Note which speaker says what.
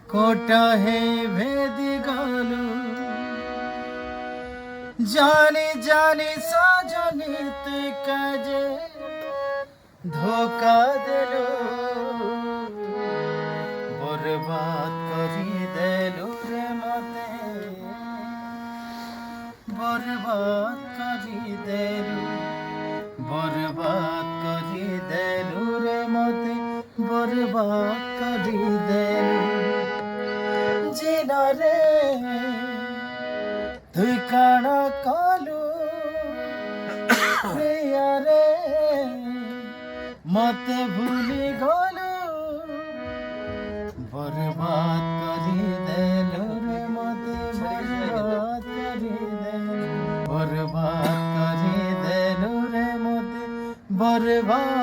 Speaker 1: কোটা হে ভেদি গলু জানি জানি সাজনি তুই কাজে ধোকা দেলু বরবাদ করি দেলু রে মতে বরবাদ করি দেলু বরবাদ করি দেলু রে মতে বরবাদ করি দেলু জিনারে তুই কানা কালু প্রিয়ারে মতে ভুলি গলু বরবাদ করি দেলু রে মতে বরবাদ করি দেলু বরবাদ করি দেলু রে মতে বরবাদ